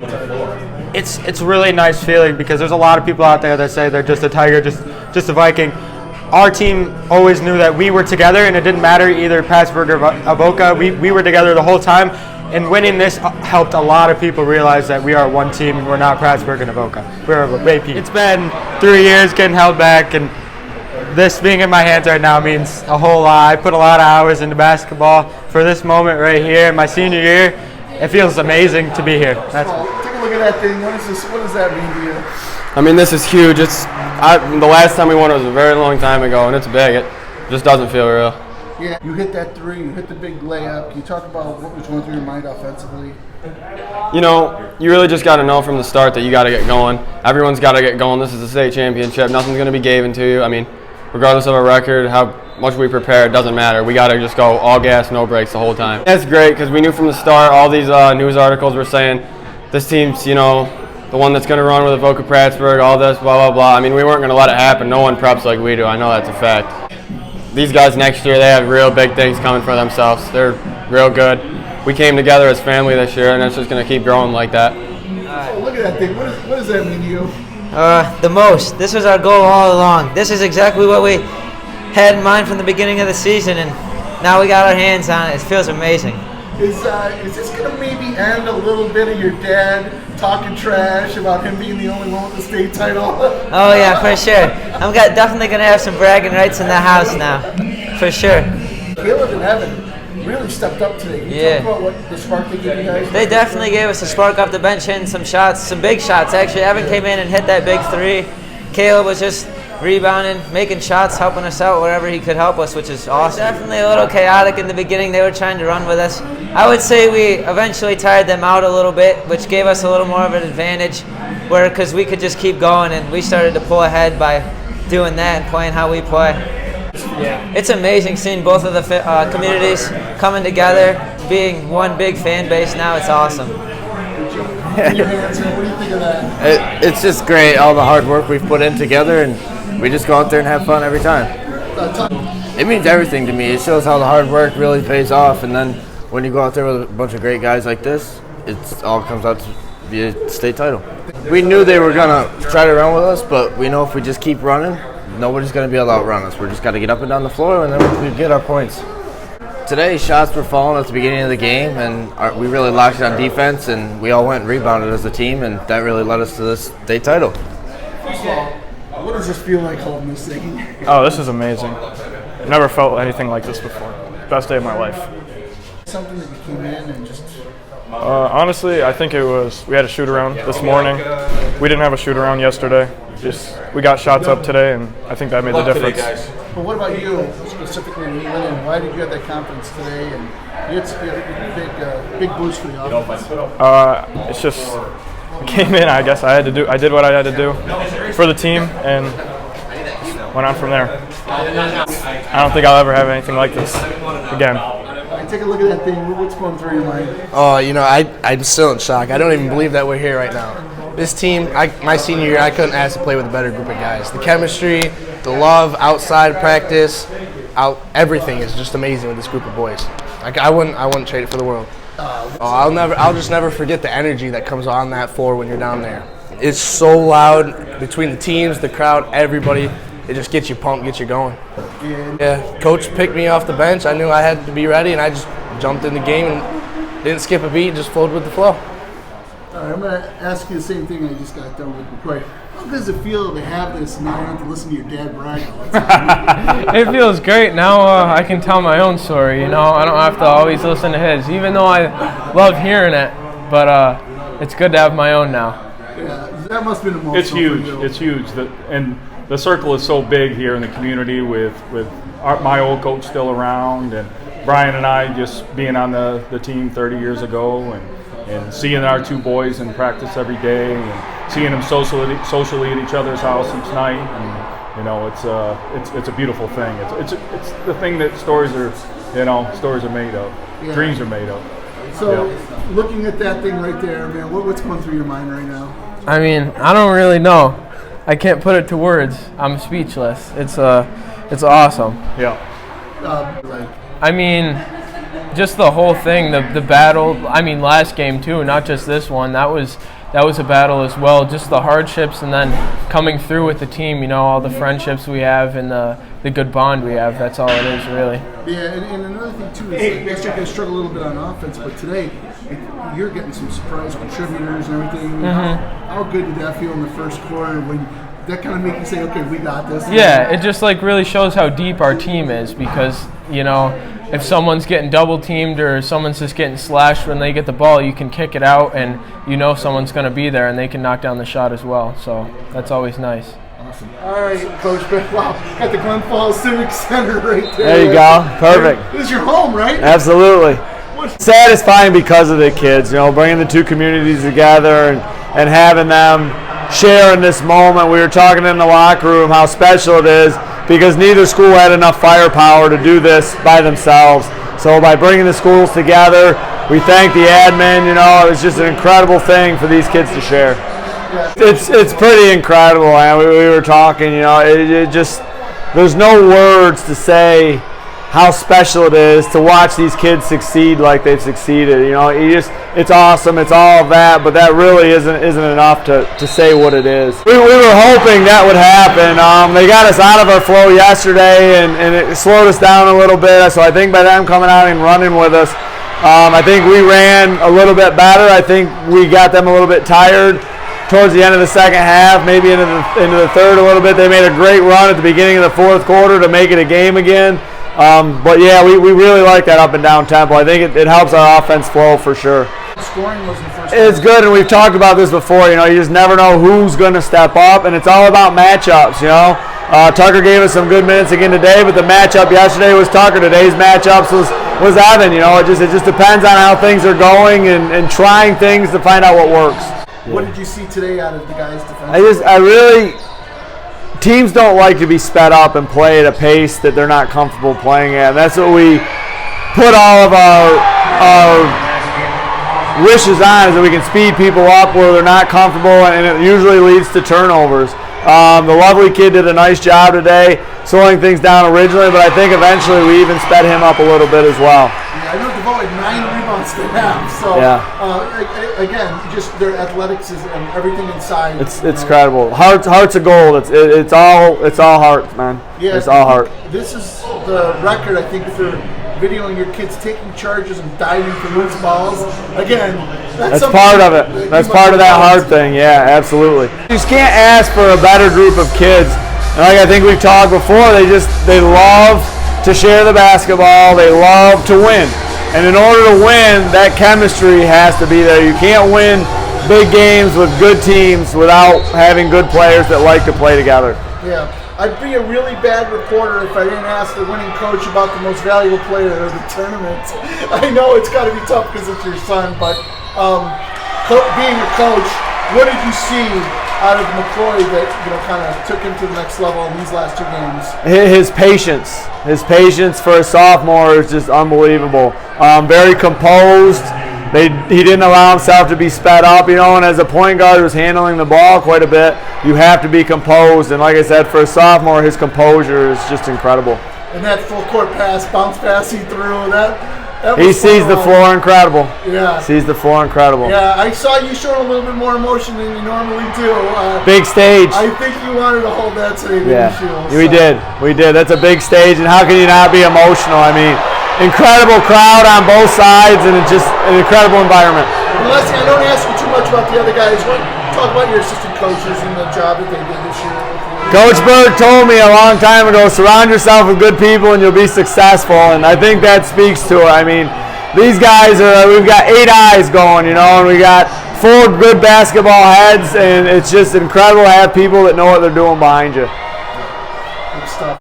It's really nice feeling because there's a lot of people out there that say they're just a Tiger, just a Viking. Our team always knew that we were together, and it didn't matter either Prattsburgh or Avoca. We were together the whole time, and winning this helped a lot of people realize that we are one team and we're not Prattsburgh and Avoca. We're a repeat. It's been 3 years getting held back, and this being in my hands right now means a whole lot. I put a lot of hours into basketball for this moment right here. My senior year, it feels amazing to be here. Take a look at that thing. What does that mean to you? I mean, this is huge. The last time we won it was a very long time ago, and it's big. It just doesn't feel real. Yeah, you hit that three. You hit the big layup. Can you talk about what was going through your mind offensively? You know, you really just got to know from the start that you got to get going. Everyone's got to get going. This is a state championship. Nothing's going to be given to you. I mean, regardless of our record, how much we prepare, it doesn't matter. We got to just go all gas, no brakes the whole time. That's great because we knew from the start, all these news articles were saying this team's, you know, the one that's going to run with Avoca-Prattsburgh, all this, blah, blah, blah. I mean, we weren't going to let it happen. No one preps like we do. I know that's a fact. These guys next year, they have real big things coming for themselves. They're real good. We came together as family this year, and it's just going to keep growing like that. So look at that thing. What does that mean to you? The most. This was our goal all along. This is exactly what we had in mind from the beginning of the season, and now we got our hands on it. It feels amazing. Is this going to maybe end a little bit of your dad talking trash about him being the only one with the state title? Oh, yeah, for sure. I'm definitely going to have some bragging rights in the house now, for sure. Caleb and Evan really stepped up today. Can you talk about what the spark they gave you guys? They definitely gave us a spark off the bench, hitting some shots, some big shots, actually. Evan came in and hit that big three. Caleb was just rebounding, making shots, helping us out wherever he could help us, which is awesome. Definitely a little chaotic in the beginning. They were trying to run with us. I would say we eventually tired them out a little bit, which gave us a little more of an advantage, because we could just keep going, and we started to pull ahead by doing that and playing how we play. It's amazing seeing both of the communities coming together, being one big fan base now. It's awesome. What do you think of that? It's just great, all the hard work we've put in together, and we just go out there and have fun every time. It means everything to me. It shows how the hard work really pays off, and then when you go out there with a bunch of great guys like this, it all comes out to be a state title. We knew they were going to try to run with us, but we know if we just keep running, nobody's going to be able to outrun us. We're just got to get up and down the floor, and then we get our points. Today, shots were falling at the beginning of the game, and we really locked it on defense, and we all went and rebounded as a team, and that really led us to this state title. First of all, what does this feel like holding this thing? Oh, this is amazing. Never felt anything like this before. Best day of my life. Something that you came in and just... Honestly, I think it was, we had a shoot around this morning. We didn't have a shoot around yesterday. We got shots up today, and I think that made the difference. But what about you, specifically in England? Why did you have that confidence today? And you had a big boost for the offense. It's just, I came in, I guess I did what I had to do for the team, and went on from there. I don't think I'll ever have anything like this again. Take a look at that thing. What's going through your mind? Oh, you know, I'm still in shock. I don't even believe that we're here right now. This team, my senior year, I couldn't ask to play with a better group of guys. The chemistry, the love, outside practice, everything is just amazing with this group of boys. Like I wouldn't trade it for the world. I'll just never forget the energy that comes on that floor when you're down there. It's so loud between the teams, the crowd, everybody. It just gets you pumped, gets you going. Yeah, coach picked me off the bench. I knew I had to be ready, and I just jumped in the game and didn't skip a beat, just flowed with the flow. All right, I'm going to ask you the same thing I just got done with before. How does it feel to have this and not have to listen to your dad brag all the time? It feels great. Now I can tell my own story, you know. I don't have to always listen to his, even though I love hearing it. But it's good to have my own now. Yeah, that must have been emotional. It's huge. It's huge. And the circle is so big here in the community with my old coach still around, and Brian and I just being on the team 30 years ago, and seeing our two boys in practice every day, and seeing them socially at each other's house each night, and you know, it's a beautiful thing. It's the thing that stories are made of, dreams are made of. So, looking at that thing right there, man, what's going through your mind right now? I mean, I don't really know. I can't put it to words. I'm speechless. It's awesome. Yeah. I mean, just the whole thing, the battle. I mean, last game too, not just this one. That was a battle as well. Just the hardships, and then coming through with the team. You know, all the friendships we have and the good bond we have. That's all it is, really. Yeah, and another thing too is yesterday you guys struggled a little bit on offense, but today you're getting some surprise contributors and everything. Mm-hmm. How good did that feel in the first quarter when that kind of make you say, okay, we got this? Yeah, it just like really shows how deep our team is, because you know, if someone's getting double teamed or someone's just getting slashed when they get the ball, you can kick it out and you know someone's going to be there and they can knock down the shot as well. So that's always nice. Awesome. All right, Coach. Wow, got the Glen Falls Civic Center right there. There you go. Perfect. This is your home, right? Absolutely. Satisfying because of the kids, you know, bringing the two communities together and having them share in this moment. We were talking in the locker room how special it is because neither school had enough firepower to do this by themselves. So by bringing the schools together, we thank the admin. You know, it was just an incredible thing for these kids to share. It's pretty incredible. Man. We were talking, you know, it just, there's no words to say how special it is to watch these kids succeed like they've succeeded. You know, it's awesome. It's all of that, but that really isn't enough to say what it is. We were hoping that would happen. They got us out of our flow yesterday, and it slowed us down a little bit. So I think by them coming out and running with us, I think we ran a little bit better. I think we got them a little bit tired towards the end of the second half, maybe into the third a little bit. They made a great run at the beginning of the fourth quarter to make it a game again. But yeah, we really like that up and down tempo. I think it helps our offense flow for sure. Scoring was in the first. It's good, and we've talked about this before. You know, you just never know who's going to step up, and it's all about matchups. You know, Tucker gave us some good minutes again today, but the matchup yesterday was Tucker. Today's matchups was Evan. You know, it just depends on how things are going and trying things to find out what works. What did you see today out of the guys' defense? Teams don't like to be sped up and play at a pace that they're not comfortable playing at. And that's what we put all of our wishes on, is that we can speed people up where they're not comfortable, and it usually leads to turnovers. The lovely kid did a nice job today slowing things down originally, but I think eventually we even sped him up a little bit as well. Yeah, I know DeVoe had 9 rebounds to have, so again, just their athletics and everything inside. It's incredible. Hearts of gold. It's all heart, man. Yeah, it's all heart. This is the record, I think, for videoing your kids taking charges and diving for loose balls. Again, that's part of it. That's part of that hard thing. Yeah, absolutely. You just can't ask for a better group of kids. And like I think we've talked before, they love to share the basketball. They love to win. And in order to win, that chemistry has to be there. You can't win big games with good teams without having good players that like to play together. Yeah. I'd be a really bad reporter if I didn't ask the winning coach about the most valuable player of the tournament. I know it's got to be tough because it's your son, but being a coach, what did you see out of McCoy that kind of took him to the next level in these last 2 games? His patience for a sophomore is just unbelievable. Very composed. He didn't allow himself to be sped up, and as a point guard who's handling the ball quite a bit, you have to be composed. And like I said, for a sophomore, his composure is just incredible. And that full court pass, bounce pass he threw, he sees the floor incredible. Yeah. Sees the floor incredible. Yeah, I saw you showing a little bit more emotion than you normally do. Big stage. I think you wanted to hold that today, didn't you? We did. That's a big stage, and how can you not be emotional? I mean, incredible crowd on both sides, and it's just an incredible environment. And Leslie, I don't ask you too much about the other guys. Talk about your assistant coaches and the job that they did this year. Coach Berg told me a long time ago, surround yourself with good people and you'll be successful, and I think that speaks to it. I mean, these guys we've got 8 eyes going, and we got 4 good basketball heads, and it's just incredible to have people that know what they're doing behind you.